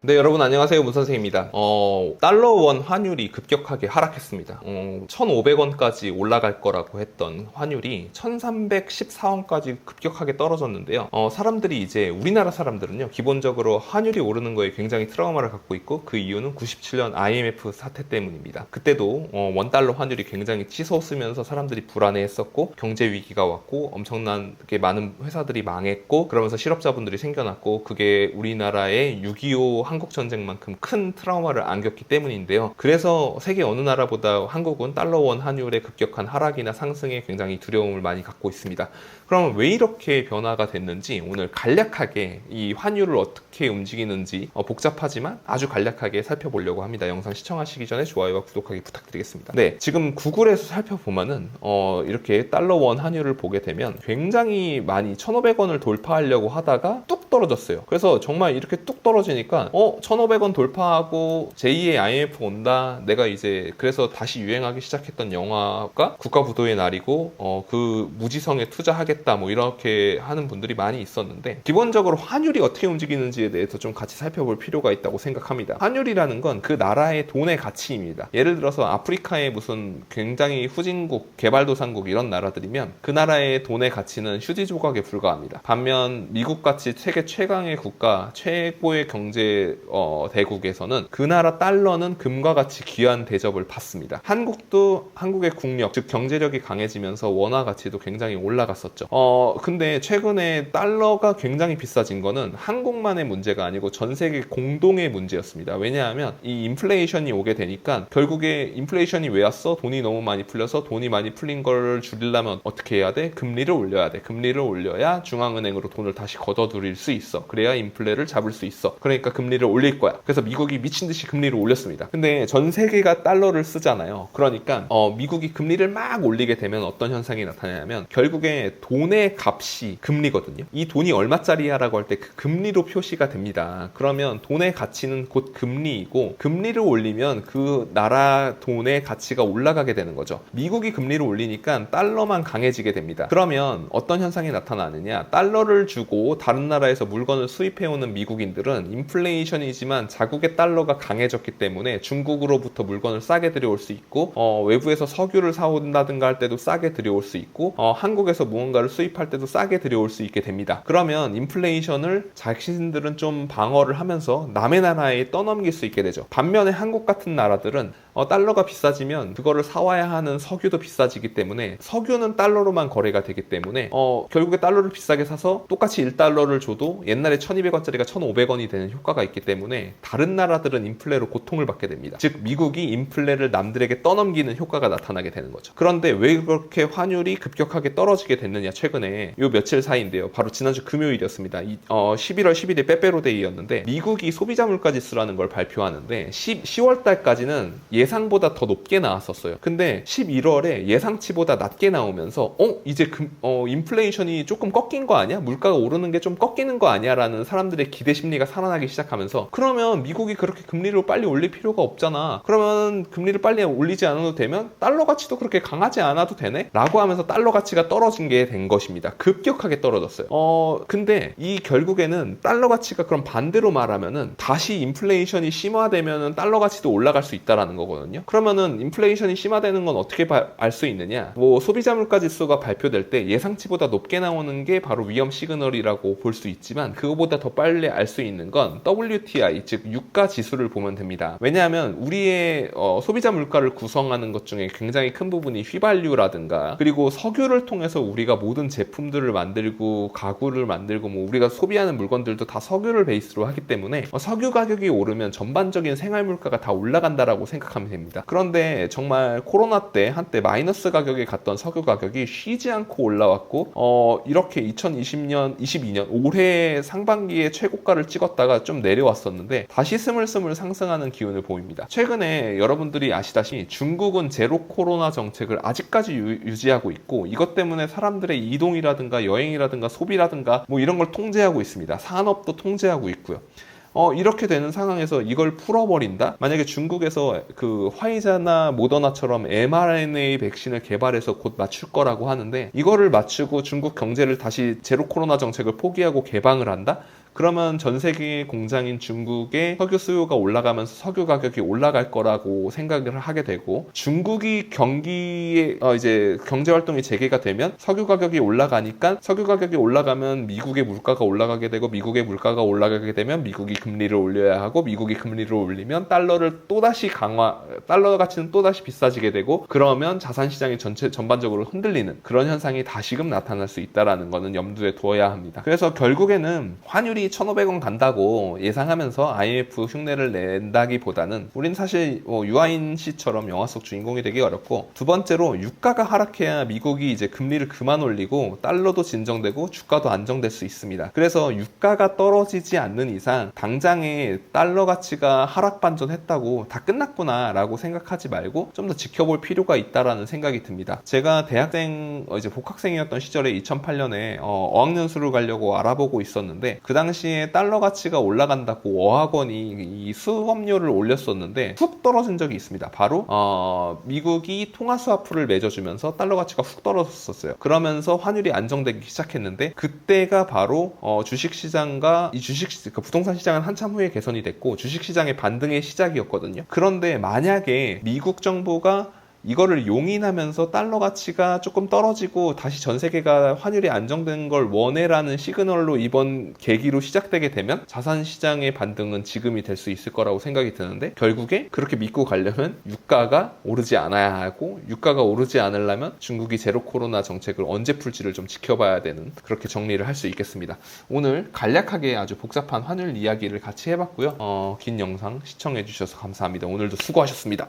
네, 여러분 안녕하세요. 문선생입니다. 달러 원 환율이 급격하게 하락했습니다. 1,500원까지 올라갈 거라고 했던 환율이 1,314원까지 급격하게 떨어졌는데요. 사람들이 이제 우리나라 사람들은요, 기본적으로 환율이 오르는 거에 굉장히 트라우마를 갖고 있고, 그 이유는 97년 IMF 사태 때문입니다. 그때도 원달러 환율이 굉장히 치솟으면서 사람들이 불안해했었고, 경제 위기가 왔고, 엄청나게 많은 회사들이 망했고, 그러면서 실업자분들이 생겨났고, 그게 우리나라의 6.25 한국전쟁만큼 큰 트라우마를 안겼기 때문인데요. 그래서 세계 어느 나라보다 한국은 달러 원 환율의 급격한 하락이나 상승에 굉장히 두려움을 많이 갖고 있습니다. 그러면 왜 이렇게 변화가 됐는지 오늘 간략하게 이 환율을 어떻게 움직이는지 복잡하지만 아주 간략하게 살펴보려고 합니다. 영상 시청하시기 전에 좋아요와 구독하기 부탁드리겠습니다. 네, 지금 구글에서 살펴보면은 이렇게 달러 원 환율을 보게 되면 굉장히 많이 1,500원을 돌파하려고 하다가 뚝 떨어졌어요. 그래서 정말 이렇게 뚝 떨어지니까 1,500원 돌파하고 제2의 IMF 온다. 내가 이제 그래서 다시 유행하기 시작했던 영화가 국가부도의 날이고 그 무지성에 투자하겠다 뭐 이렇게 하는 분들이 많이 있었는데, 기본적으로 환율이 어떻게 움직이는지에 대해서 좀 같이 살펴볼 필요가 있다고 생각합니다. 환율이라는 건 그 나라의 돈의 가치입니다. 예를 들어서 아프리카의 무슨 굉장히 후진국, 개발도상국 이런 나라들이면 그 나라의 돈의 가치는 휴지 조각에 불과합니다. 반면 미국같이 세계 최강의 국가, 최고의 경제 대국에서는 그 나라 달러는 금과 같이 귀한 대접을 받습니다. 한국도 한국의 국력, 즉 경제력이 강해지면서 원화 가치도 굉장히 올라갔었죠. 근데 최근에 달러가 굉장히 비싸진 거는 한국만의 문제가 아니고 전 세계 공동의 문제였습니다. 왜냐하면 이 인플레이션이 오게 되니까 결국에 인플레이션이 왜 왔어? 돈이 너무 많이 풀려서 돈이 많이 풀린 걸 줄이려면 어떻게 해야 돼? 금리를 올려야 돼. 금리를 올려야 중앙은행으로 돈을 다시 걷어들일 수 있어. 그래야 인플레를 잡을 수 있어. 그러니까 금리를 올릴 거야. 그래서 미국이 미친 듯이 금리를 올렸습니다. 근데 전 세계가 달러를 쓰잖아요. 그러니까 미국이 금리를 막 올리게 되면 어떤 현상이 나타나냐면 결국에 돈의 값이 금리거든요. 이 돈이 얼마짜리야라고 할 때 그 금리로 표시가 됩니다. 그러면 돈의 가치는 곧 금리이고, 금리를 올리면 그 나라 돈의 가치가 올라가게 되는 거죠. 미국이 금리를 올리니까 달러만 강해지게 됩니다. 그러면 어떤 현상이 나타나느냐? 달러를 주고 다른 나라에서 물건을 수입해오는 미국인들은 인플레이션이지만 자국의 달러가 강해졌기 때문에 중국으로부터 물건을 싸게 들여올 수 있고, 외부에서 석유를 사온다든가 할 때도 싸게 들여올 수 있고, 한국에서 무언가를 수입할 때도 싸게 들여올 수 있게 됩니다. 그러면 인플레이션을 자신들은 좀 방어를 하면서 남의 나라에 떠넘길 수 있게 되죠. 반면에 한국 같은 나라들은 달러가 비싸지면 그거를 사와야 하는 석유도 비싸지기 때문에 석유는 달러로만 거래가 되기 때문에 결국에 달러를 비싸게 사서 똑같이 1달러를 줘도 옛날에 1,200원짜리가 1,500원이 되는 효과가 있기 때문에 다른 나라들은 인플레로 고통을 받게 됩니다. 즉 미국이 인플레를 남들에게 떠넘기는 효과가 나타나게 되는 거죠. 그런데 왜 그렇게 환율이 급격하게 떨어지게 됐느냐? 최근에 요 며칠 사이인데요. 바로 지난주 금요일이었습니다. 11월 11일 빼빼로데이였는데 미국이 소비자 물가지수라는 걸 발표하는데 10월 달까지는 예상보다 더 높게 나왔었어요. 근데 11월에 예상치보다 낮게 나오면서 이제 인플레이션이 조금 꺾인 거 아니야? 물가가 오르는 게 좀 꺾이는 거 아니야? 라는 사람들의 기대 심리가 살아나기 시작하면서, 그러면 미국이 그렇게 금리를 빨리 올릴 필요가 없잖아. 그러면 금리를 빨리 올리지 않아도 되면 달러 가치도 그렇게 강하지 않아도 되네? 라고 하면서 달러 가치가 떨어진 게 된 것입니다. 급격하게 떨어졌어요. 근데 이 결국에는 달러 가치가 그럼 반대로 말하면은 다시 인플레이션이 심화되면은 달러 가치도 올라갈 수 있다라는 거거든요. 그러면은 인플레이션이 심화되는 건 어떻게 알 수 있느냐? 소비자 물가 지수가 발표될 때 예상치보다 높게 나오는 게 바로 위험 시그널이라고 볼 수 있지만, 그거보다 더 빨리 알 수 있는 건 WTI, 즉 유가 지수를 보면 됩니다. 왜냐하면 우리의 소비자 물가를 구성하는 것 중에 굉장히 큰 부분이 휘발유라든가, 그리고 석유를 통해서 우리가 모든 제품들을 만들고 가구를 만들고 우리가 소비하는 물건들도 다 석유를 베이스로 하기 때문에 석유 가격이 오르면 전반적인 생활 물가가 다 올라간다라고 생각하면 됩니다. 그런데 정말 코로나 때 한때 마이너스 가격에 갔던 석유 가격이 쉬지 않고 올라왔고, 이렇게 2020년, 22년 올해 상반기에 최고가를 찍었다가 좀 내려왔었는데 다시 스물스물 상승하는 기운을 보입니다. 최근에 여러분들이 아시다시피 중국은 제로 코로나 정책을 아직까지 유지하고 있고, 이것 때문에 사람들의 이동이라든가 여행이라든가 소비라든가 이런 걸 통제하고 있습니다. 산업도 통제하고 있고요. 이렇게 되는 상황에서 이걸 풀어버린다? 만약에 중국에서 그 화이자나 모더나처럼 mRNA 백신을 개발해서 곧 맞출 거라고 하는데, 이거를 맞추고 중국 경제를 다시 제로 코로나 정책을 포기하고 개방을 한다? 그러면 전 세계 공장인 중국의 석유 수요가 올라가면서 석유 가격이 올라갈 거라고 생각을 하게 되고, 중국이 경기에 이제 경제 활동이 재개가 되면 석유 가격이 올라가니까, 석유 가격이 올라가면 미국의 물가가 올라가게 되고, 미국의 물가가 올라가게 되면 미국이 금리를 올려야 하고, 미국이 금리를 올리면 달러를 또다시 달러 가치는 또다시 비싸지게 되고, 그러면 자산 시장이 전반적으로 흔들리는 그런 현상이 다시금 나타날 수 있다라는 거는 염두에 두어야 합니다. 그래서 결국에는 환율이 1,500원 간다고 예상하면서 IMF 흉내를 낸다기보다는, 우린 사실 유아인 씨처럼 영화 속 주인공이 되기 어렵고, 두 번째로 유가가 하락해야 미국이 이제 금리를 그만 올리고 달러도 진정되고 주가도 안정될 수 있습니다. 그래서 유가가 떨어지지 않는 이상 당장에 달러 가치가 하락 반전했다고 다 끝났구나 라고 생각하지 말고 좀 더 지켜볼 필요가 있다라는 생각이 듭니다. 제가 대학생 이제 복학생이었던 시절에 2008년에 어학연수를 가려고 알아보고 있었는데, 그 당시에 달러 가치가 올라간다고 어학원이 이 수업료를 올렸었는데 훅 떨어진 적이 있습니다. 바로 미국이 통화 스와프를 맺어주면서 달러 가치가 훅 떨어졌었어요. 그러면서 환율이 안정되기 시작했는데, 그때가 바로 주식시장과 부동산 시장은 한참 후에 개선이 됐고 주식시장의 반등의 시작이었거든요. 그런데 만약에 미국 정부가 이거를 용인하면서 달러 가치가 조금 떨어지고 다시 전 세계가 환율이 안정된 걸 원해라는 시그널로 이번 계기로 시작되게 되면 자산 시장의 반등은 지금이 될 수 있을 거라고 생각이 드는데, 결국에 그렇게 믿고 가려면 유가가 오르지 않아야 하고, 유가가 오르지 않으려면 중국이 제로 코로나 정책을 언제 풀지를 좀 지켜봐야 되는, 그렇게 정리를 할 수 있겠습니다. 오늘 간략하게 아주 복잡한 환율 이야기를 같이 해봤고요. 긴 영상 시청해 주셔서 감사합니다. 오늘도 수고하셨습니다.